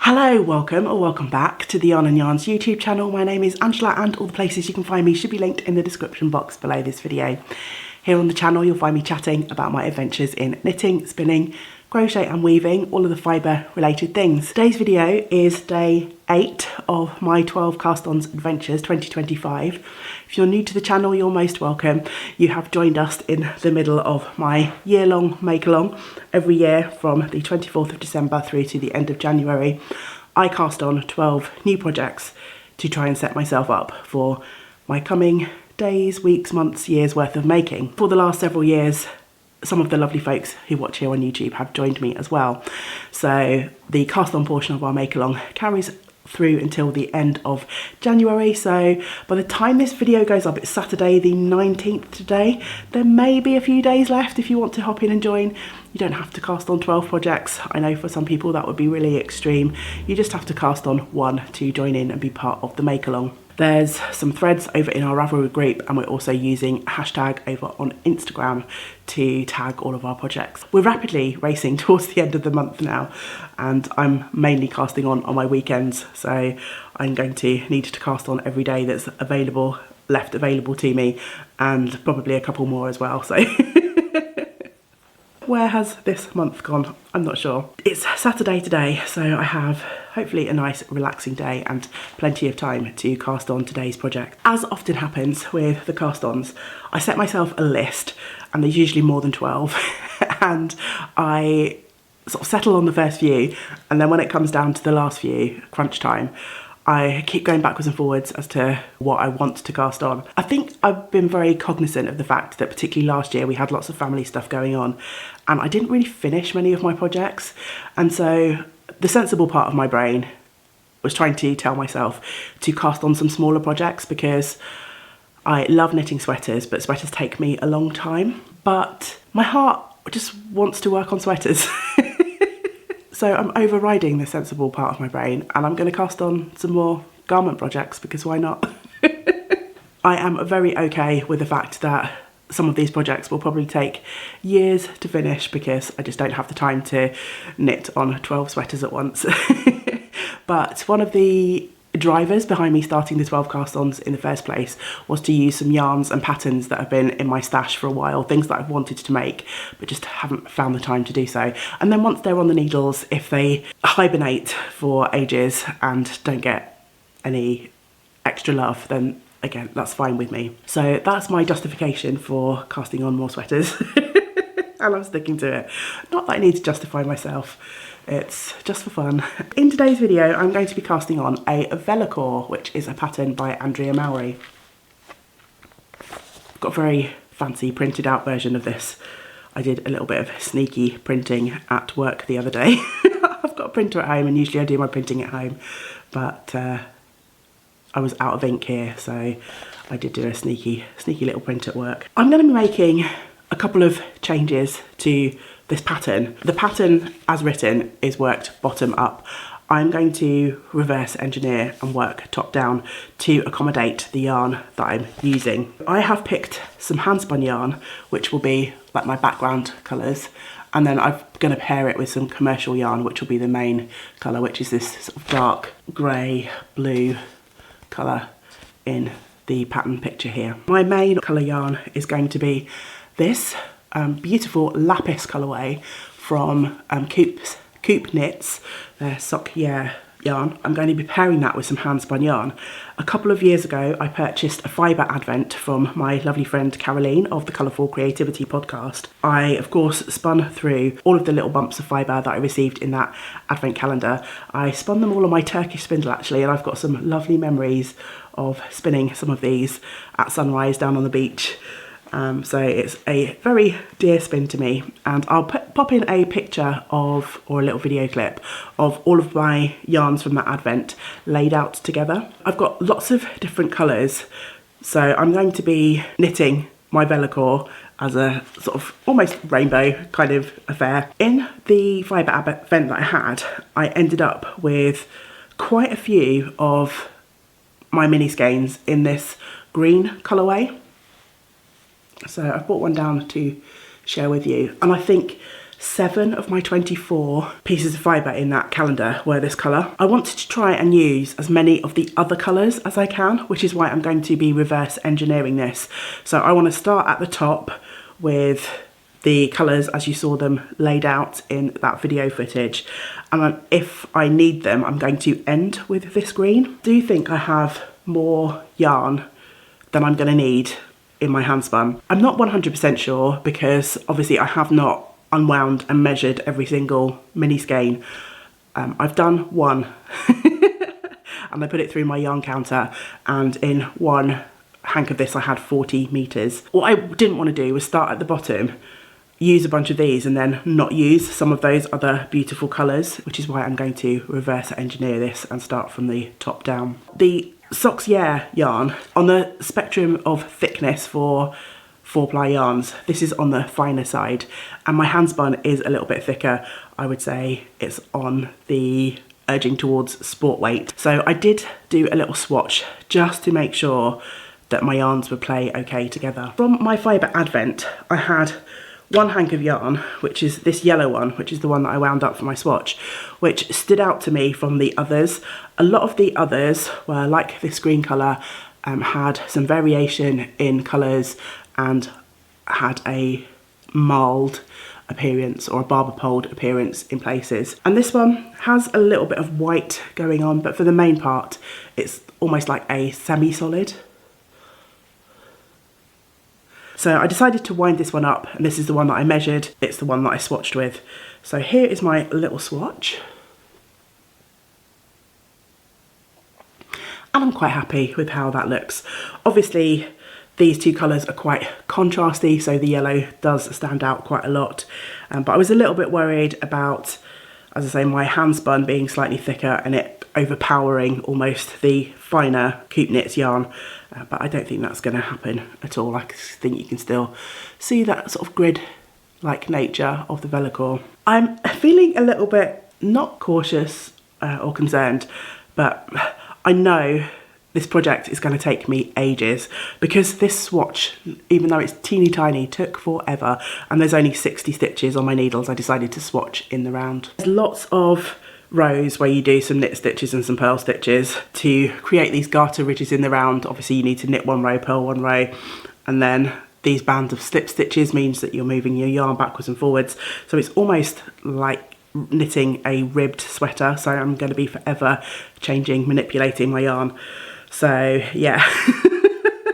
Hello, welcome or welcome back to the YarnNYarns YouTube channel. My name is Angela and all the places you can find me should be linked in the description box below this video. Here on the channel you'll find me chatting about my adventures in knitting, spinning, crochet and weaving, all of the fibre related things. Today's video is day 8 of my 12 cast-ons adventures 2025. If you're new to the channel, you're most welcome. You have joined us in the middle of my year-long make-along. Every year from the 24th of December through to the end of January, I cast on 12 new projects to try and set myself up for my coming days, weeks, months, years worth of making. For the last several years, some of the lovely folks who watch here on YouTube have joined me as well. So the cast on portion of our make along carries through until the end of January. So by the time this video goes up, it's Saturday the 19th today. There may be a few days left if you want to hop in and join. You don't have to cast on 12 projects. I know for some people that would be really extreme. You just have to cast on one to join in and be part of the make along. There's some threads over in our Ravelry group and we're also using a hashtag over on Instagram to tag all of our projects. We're rapidly racing towards the end of the month now and I'm mainly casting on my weekends, so I'm going to need to cast on every day that's left available to me, and probably a couple more as well. So where has this month gone? I'm not sure. It's Saturday today, so I have hopefully a nice relaxing day and plenty of time to cast on today's project. As often happens with the cast-ons, I set myself a list and there's usually more than 12 and I sort of settle on the first few, and then when it comes down to the last few, crunch time, I keep going backwards and forwards as to what I want to cast on. I think I've been very cognizant of the fact that particularly last year we had lots of family stuff going on and I didn't really finish many of my projects, and so the sensible part of my brain was trying to tell myself to cast on some smaller projects because I love knitting sweaters, but sweaters take me a long time. But my heart just wants to work on sweaters. So I'm overriding the sensible part of my brain and I'm going to cast on some more garment projects because why not? I am very okay with the fact that some of these projects will probably take years to finish because I just don't have the time to knit on 12 sweaters at once. But one of the drivers behind me starting the 12 cast-ons in the first place was to use some yarns and patterns that have been in my stash for a while, things that I've wanted to make but just haven't found the time to do so. And then once they're on the needles, if they hibernate for ages and don't get any extra love, then again, that's fine with me. So that's my justification for casting on more sweaters. And I'm sticking to it. Not that I need to justify myself, it's just for fun. In today's video, I'm going to be casting on a Vellichor, which is a pattern by Andrea Mowry. I've got a very fancy printed out version of this. I did a little bit of sneaky printing at work the other day. I've got a printer at home and usually I do my printing at home, but I was out of ink here, so I did do a sneaky little print at work. I'm going to be making a couple of changes to this pattern. The pattern as written is worked bottom up. I'm going to reverse engineer and work top down to accommodate the yarn that I'm using. I have picked some hand spun yarn, which will be like my background colours, and then I'm going to pair it with some commercial yarn, which will be the main colour, which is this sort of dark grey blue colour in the pattern picture here. My main colour yarn is going to be this beautiful lapis colourway from Coop Knits, their sock yarn. I'm going to be pairing that with some hand spun yarn. A couple of years ago I purchased a fibre advent from my lovely friend Caroline of the Colourful Creativity podcast. I of course spun through all of the little bumps of fibre that I received in that advent calendar. I spun them all on my Turkish spindle actually, and I've got some lovely memories of spinning some of these at sunrise down on the beach. So it's a very dear spin to me, and I'll pop in a picture of, or a little video clip of all of my yarns from that advent laid out together. I've got lots of different colours, so I'm going to be knitting my Vellichor as a sort of almost rainbow kind of affair. In the fibre advent that I had, I ended up with quite a few of my mini skeins in this green colourway. So I brought one down to share with you, and I think 7 of my 24 pieces of fibre in that calendar were this colour. I wanted to try and use as many of the other colours as I can, which is why I'm going to be reverse engineering this. So I want to start at the top with the colours as you saw them laid out in that video footage, and if I need them I'm going to end with this green. I do think I have more yarn than I'm going to need in my hand spun. I'm not 100% sure because obviously I have not unwound and measured every single mini skein. I've done one and I put it through my yarn counter, and in one hank of this I had 40 meters. What I didn't want to do was start at the bottom, use a bunch of these and then not use some of those other beautiful colors, which is why I'm going to reverse engineer this and start from the top down. The Socks Yeah yarn, on the spectrum of thickness for 4-ply yarns, this is on the finer side, and my hand spun is a little bit thicker. I would say it's on the edging towards sport weight. So I did do a little swatch just to make sure that my yarns would play okay together. From my fibre advent, I had one hank of yarn, which is this yellow one, which is the one that I wound up for my swatch, which stood out to me from the others. A lot of the others were like this green colour, had some variation in colours and had a mild appearance or a barber pole appearance in places. And this one has a little bit of white going on, but for the main part, it's almost like a semi-solid. So I decided to wind this one up, and this is the one that I measured. It's the one that I swatched with. So here is my little swatch. And I'm quite happy with how that looks. Obviously, these two colours are quite contrasty, so the yellow does stand out quite a lot. But I was a little bit worried about, as I say, my hand spun being slightly thicker and it overpowering almost the finer Coop Knits yarn. But I don't think that's going to happen at all. I think you can still see that sort of grid-like nature of the Vellichor. I'm feeling a little bit, not cautious or concerned, but I know this project is going to take me ages because this swatch, even though it's teeny tiny, took forever, and there's only 60 stitches on my needles. I decided to swatch in the round. There's lots of rows where you do some knit stitches and some purl stitches to create these garter ridges in the round. Obviously you need to knit one row, purl one row, and then these bands of slip stitches means that you're moving your yarn backwards and forwards. So it's almost like knitting a ribbed sweater. So I'm going to be forever changing, manipulating my yarn. So yeah,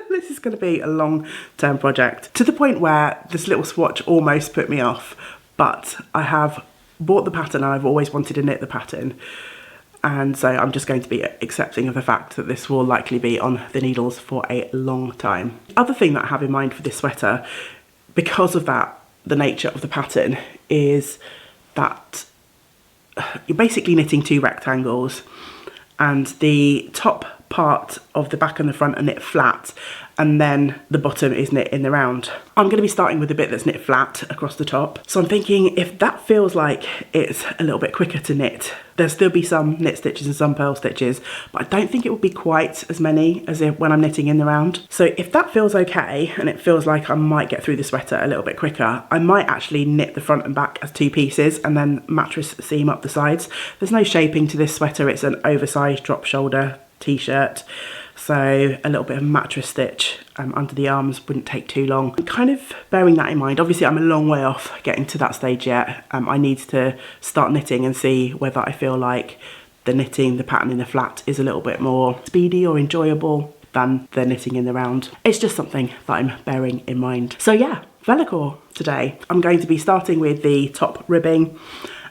this is going to be a long-term project, to the point where this little swatch almost put me off, but I have bought the pattern and I've always wanted to knit the pattern, and so I'm just going to be accepting of the fact that this will likely be on the needles for a long time. The other thing that I have in mind for this sweater, because of that, the nature of the pattern, is that you're basically knitting two rectangles, and the top part of the back and the front are knit flat, and then the bottom is knit in the round. I'm going to be starting with the bit that's knit flat across the top. So I'm thinking if that feels like it's a little bit quicker to knit, there'll still be some knit stitches and some purl stitches, but I don't think it will be quite as many as when I'm knitting in the round. So if that feels okay and it feels like I might get through the sweater a little bit quicker, I might actually knit the front and back as two pieces and then mattress seam up the sides. There's no shaping to this sweater. It's an oversized drop shoulder t-shirt, so a little bit of mattress stitch under the arms wouldn't take too long. I'm kind of bearing that in mind. Obviously I'm a long way off getting to that stage yet. I need to start knitting and see whether I feel like the knitting, the pattern in the flat is a little bit more speedy or enjoyable than the knitting in the round. It's just something that I'm bearing in mind. So yeah, Vellichor today. I'm going to be starting with the top ribbing,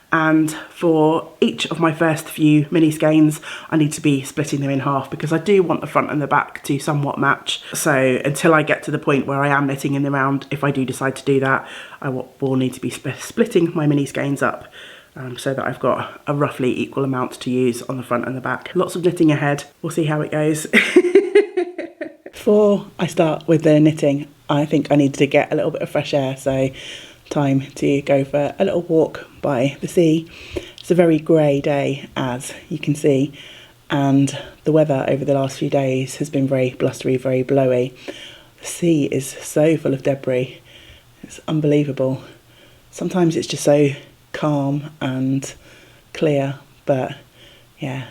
and for each of my first few mini skeins I need to be splitting them in half because I do want the front and the back to somewhat match. So until I get to the point where I am knitting in the round, if I do decide to do that, I will need to be splitting my mini skeins up so that I've got a roughly equal amount to use on the front and the back. Lots of knitting ahead, we'll see how it goes. Before I start with the knitting, I think I need to get a little bit of fresh air, so time to go for a little walk by the sea. It's a very grey day, as you can see, and the weather over the last few days has been very blustery, very blowy. The sea is so full of debris, it's unbelievable. Sometimes it's just so calm and clear, but yeah,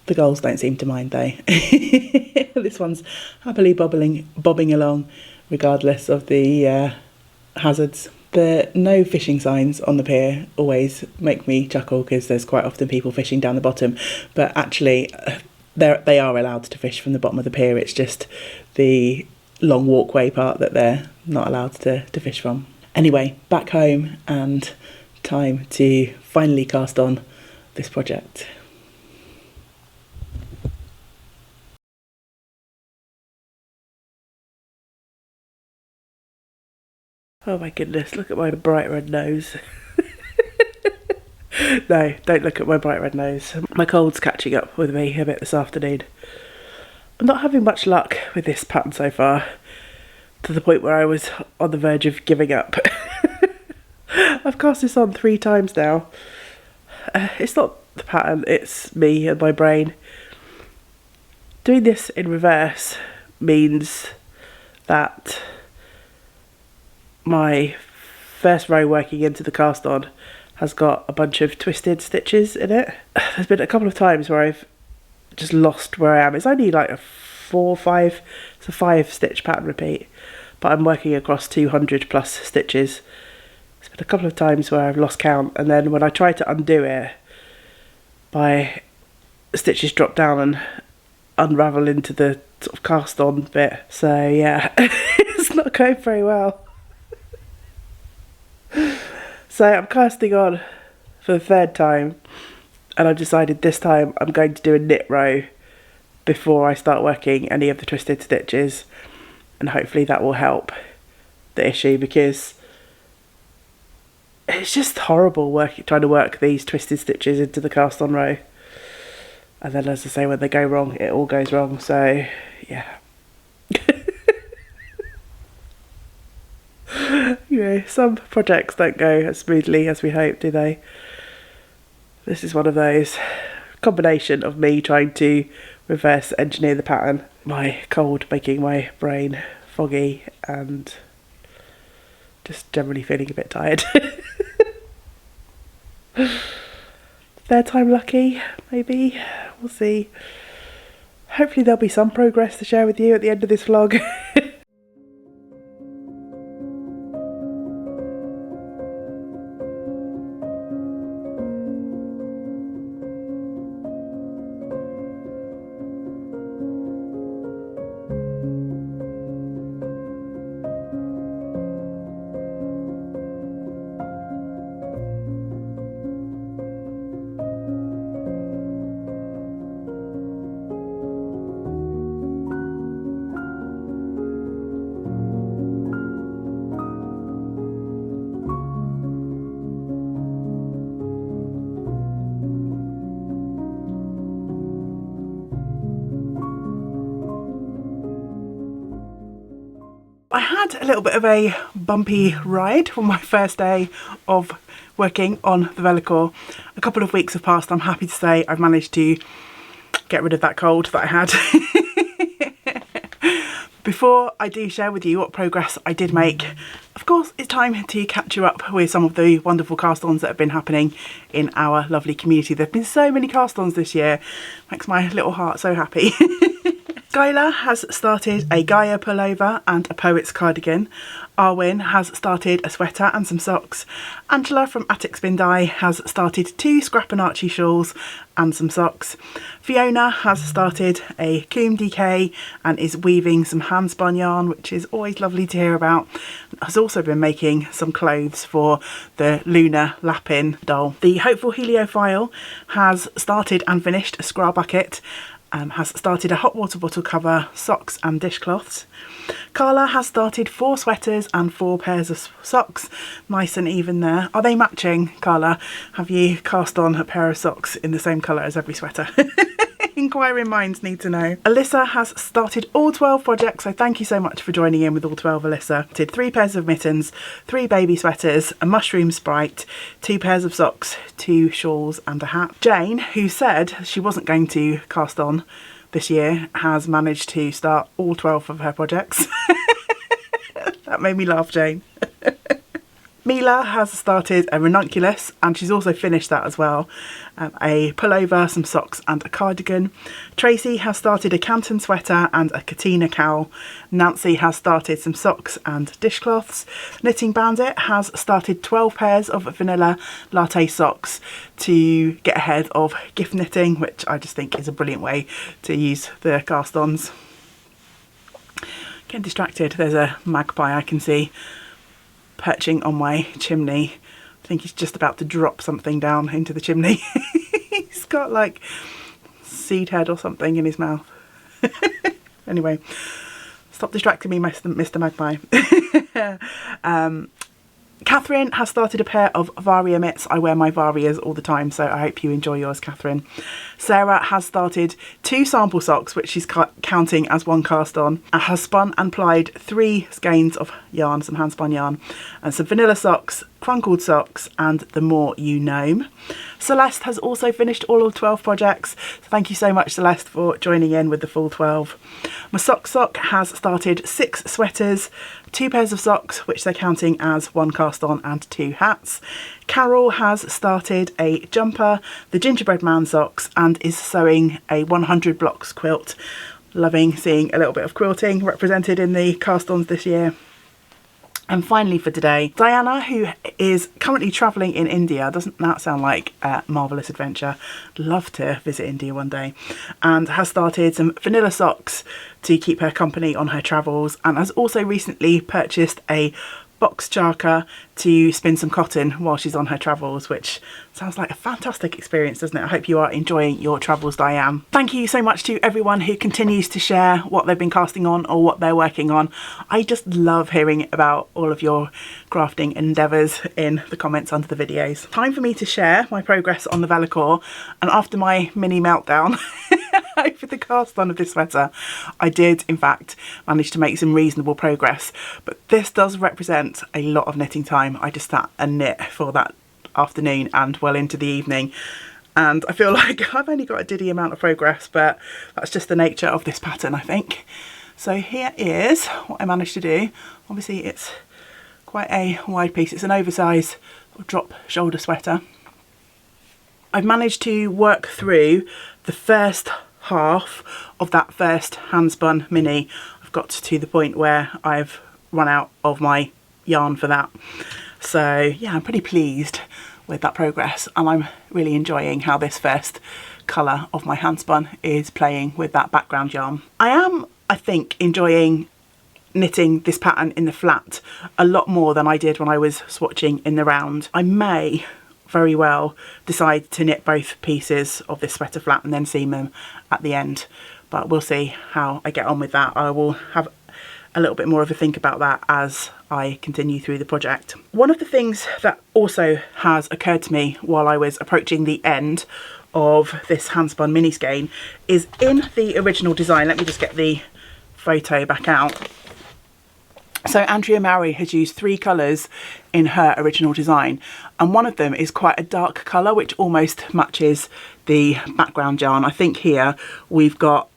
the gulls don't seem to mind though. This one's happily bobbing along regardless of the hazards. The no fishing signs on the pier always make me chuckle because there's quite often people fishing down the bottom, but actually they are allowed to fish from the bottom of the pier. It's just the long walkway part that they're not allowed to fish from. Anyway, back home and time to finally cast on this project. Oh my goodness, look at my bright red nose. No, don't look at my bright red nose. My cold's catching up with me a bit this afternoon. I'm not having much luck with this pattern so far, to the point where I was on the verge of giving up. I've cast this on 3 times now. It's not the pattern, it's me and my brain. Doing this in reverse means that my first row working into the cast on has got a bunch of twisted stitches in it. There's been a couple of times where I've just lost where I am. It's only like a 4 or 5, it's a 5 stitch pattern repeat, but I'm working across 200 plus stitches. There's been a couple of times where I've lost count, and then when I try to undo it, my stitches drop down and unravel into the sort of cast on bit. So yeah, it's not going very well. So I'm casting on for the 3rd time, and I've decided this time I'm going to do a knit row before I start working any of the twisted stitches, and hopefully that will help the issue, because it's just horrible trying to work these twisted stitches into the cast on row, and then, as I say, when they go wrong it all goes wrong. So yeah. You know, some projects don't go as smoothly as we hope, do they? This is one of those. Combination of me trying to reverse engineer the pattern, my cold making my brain foggy, and just generally feeling a bit tired. 3rd time lucky, maybe. We'll see. Hopefully there'll be some progress to share with you at the end of this vlog. I had a little bit of a bumpy ride on my first day of working on the Vellichor. A couple of weeks have passed. I'm happy to say I've managed to get rid of that cold that I had. Before I do share with you what progress I did make, of course it's time to catch you up with some of the wonderful cast-ons that have been happening in our lovely community. There have been so many cast-ons this year, makes my little heart so happy. Skylar has started a Gaia pullover and a poet's cardigan. Arwin has started a sweater and some socks. Angela from Attic Spin Dye has started 2 Scrap and Archie shawls and some socks. Fiona has started a Coombe DK and is weaving some hand spun yarn, which is always lovely to hear about. Has also been making some clothes for the Luna Lapin doll. The Hopeful Heliophile has started and finished a scrub bucket. Has started a hot water bottle cover, socks and dishcloths. Carla has started 4 sweaters and 4 pairs of socks. Nice and even there. Are they matching, Carla? Have you cast on a pair of socks in the same colour as every sweater? Inquiring minds need to know. Alyssa has started all 12 projects, so thank you so much for joining in with all 12, Alyssa. Did 3 pairs of mittens, 3 baby sweaters, a mushroom sprite, 2 pairs of socks, 2 shawls and a hat. Jane, who said she wasn't going to cast on this year, has managed to start all 12 of her projects. That made me laugh, Jane. Mila has started a ranunculus, and she's also finished that as well. A pullover, some socks and a cardigan. Tracy has started a Canton sweater and a Katina cowl. Nancy has started some socks and dishcloths. Knitting Bandit has started 12 pairs of vanilla latte socks to get ahead of gift knitting, which I just think is a brilliant way to use the cast-ons. Getting distracted, there's a magpie I can see perching on my chimney. I think he's just about to drop something down into the chimney. He's got like seed head or something in his mouth. Anyway, stop distracting me, Mr. Magpie. Catherine has started a pair of Varia mitts. I wear my Varias all the time, so I hope you enjoy yours, Catherine. Sarah has started 2 sample socks, which she's counting as 1 cast on, and has spun and plied 3 skeins of yarn, some hand spun yarn, and some vanilla socks, crunkled socks, and the More You Gnome. Celeste has also finished all of 12 projects. So thank you so much, Celeste, for joining in with the full 12. My sock has started 6 sweaters, 2 pairs of socks, which they're counting as 1 cast on, and 2 hats. Carol has started a jumper, the Gingerbread Man socks, and is sewing a 100 blocks quilt. Loving seeing a little bit of quilting represented in the cast-ons this year. And finally for today, Diana, who is currently travelling in India. Doesn't that sound like a marvellous adventure? Love to visit India one day. And has started some vanilla socks to keep her company on her travels, and has also recently purchased a box charker to spin some cotton while she's on her travels, which sounds like a fantastic experience, doesn't it? I hope you are enjoying your travels, Diane. Thank you so much to everyone who continues to share what they've been casting on or what they're working on. I just love hearing about all of your crafting endeavours in the comments under the videos. Time for me to share my progress on the Vellichor, and after my mini meltdown over the cast on of this sweater, I did in fact manage to make some reasonable progress, but this does represent a lot of knitting time. I just sat and knit for that afternoon and well into the evening, and I feel like I've only got a diddy amount of progress, but that's just the nature of this pattern, I think. So here is what I managed to do. Obviously it's quite a wide piece, it's an oversized drop shoulder sweater. I've managed to work through the first half of that first hand spun mini. I've got to the point where I've run out of my yarn for that. So yeah, I'm pretty pleased with that progress, and I'm really enjoying how this first colour of my hand spun is playing with that background yarn. I think, enjoying knitting this pattern in the flat a lot more than I did when I was swatching in the round. I may very well decide to knit both pieces of this sweater flat and then seam them at the end, but we'll see how I get on with that. I will have a little bit more of a think about that as I continue through the project. One of the things that also has occurred to me while I was approaching the end of this handspun mini skein is in the original design. Let me just get the photo back out. So Andrea Mowry has used 3 colours in her original design, and one of them is quite a dark colour which almost matches the background yarn. I think here we've got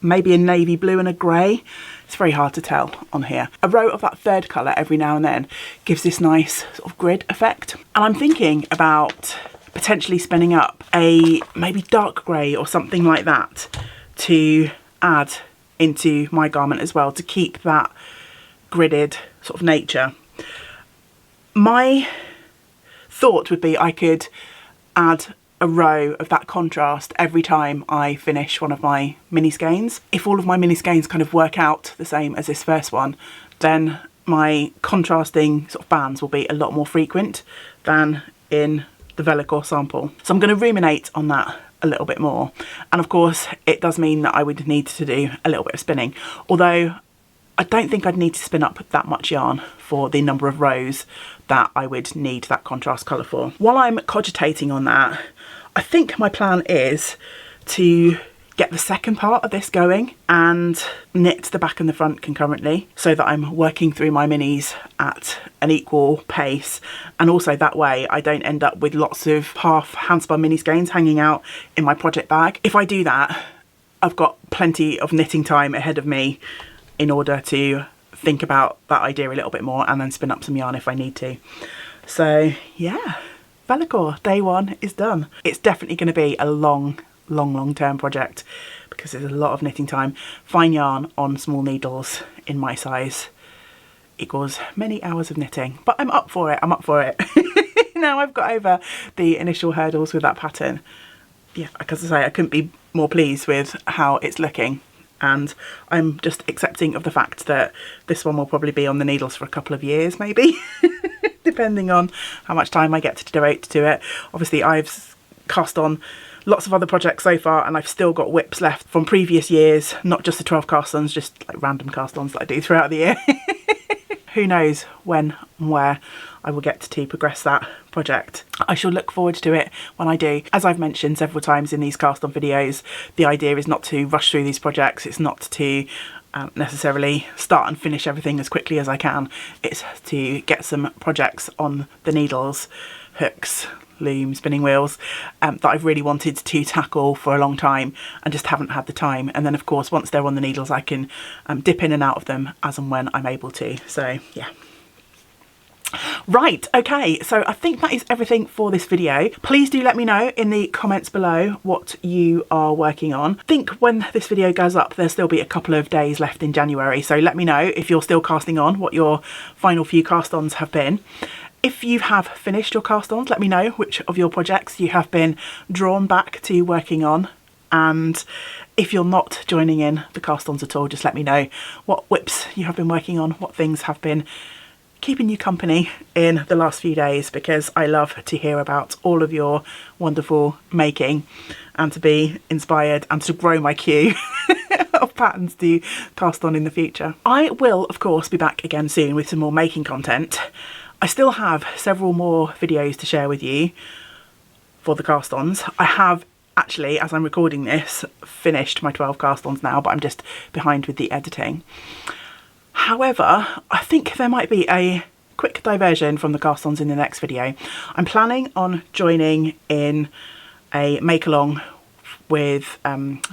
maybe a navy blue and a grey. It's very hard to tell on here. A row of that 3rd colour every now and then gives this nice sort of grid effect. And I'm thinking about potentially spinning up a maybe dark grey or something like that to add into my garment as well, to keep that gridded sort of nature. My thought would be I could add a row of that contrast every time I finish one of my mini skeins. If all of my mini skeins kind of work out the same as this first one, then my contrasting sort of bands will be a lot more frequent than in the Vellichor sample. So I'm going to ruminate on that a little bit more. And of course it does mean that I would need to do a little bit of spinning, although I don't think I'd need to spin up that much yarn for the number of rows that I would need that contrast colour for. While I'm cogitating on that, I think my plan is to get the second part of this going and knit the back and the front concurrently, so that I'm working through my minis at an equal pace, and also that way I don't end up with lots of half handspun mini skeins hanging out in my project bag. If I do that, I've got plenty of knitting time ahead of me in order to think about that idea a little bit more and then spin up some yarn if I need to. So yeah, Vellichor day 1 is done. It's definitely going to be a long term project because there's a lot of knitting time. Fine yarn on small needles in my size equals many hours of knitting, but I'm up for it. I'm up for it. Now I've got over the initial hurdles with that pattern. Yeah, because I say, I couldn't be more pleased with how it's looking, and I'm just accepting of the fact that this one will probably be on the needles for a couple of years maybe, depending on how much time I get to devote to it. Obviously I've cast on lots of other projects so far, and I've still got whips left from previous years, not just the 12 cast-ons, just like random cast-ons that I do throughout the year. Who knows when and where I will get to progress that project. I shall look forward to it when I do. As I've mentioned several times in these cast-on videos, the idea is not to rush through these projects. It's not to necessarily start and finish everything as quickly as I can. It's to get some projects on the needles, hooks, loom, spinning wheels that I've really wanted to tackle for a long time and just haven't had the time. And then of course once they're on the needles I can dip in and out of them as and when I'm able to. So yeah. Right, okay, so I think that is everything for this video. Please do let me know in the comments below what you are working on. I think when this video goes up there'll still be a couple of days left in January, so let me know if you're still casting on, what your final few cast-ons have been. If you have finished your cast-ons, let me know which of your projects you have been drawn back to working on. And if you're not joining in the cast-ons at all, just let me know what whips you have been working on, what things have been keeping you company in the last few days, because I love to hear about all of your wonderful making and to be inspired and to grow my queue of patterns to cast on in the future. I will, of course, be back again soon with some more making content. I still have several more videos to share with you for the cast-ons. I have actually, as I'm recording this, finished my 12 cast-ons now, but I'm just behind with the editing. However, I think there might be a quick diversion from the cast-ons in the next video. I'm planning on joining in a make-along with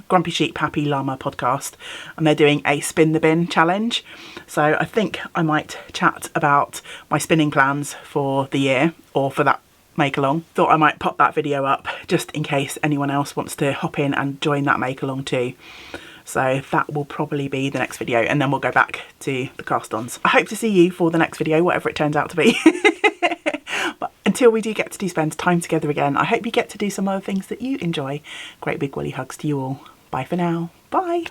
Grumpy Sheep Happy Llama podcast, and they're doing a spin the bin challenge. So I think I might chat about my spinning plans for the year, or for that make along. Thought I might pop that video up just in case anyone else wants to hop in and join that make along too. So that will probably be the next video, and then we'll go back to the cast-ons. I hope to see you for the next video, whatever it turns out to be. But until we do get to spend time together again, I hope you get to do some other things that you enjoy. Great big woolly hugs to you all. Bye for now. Bye.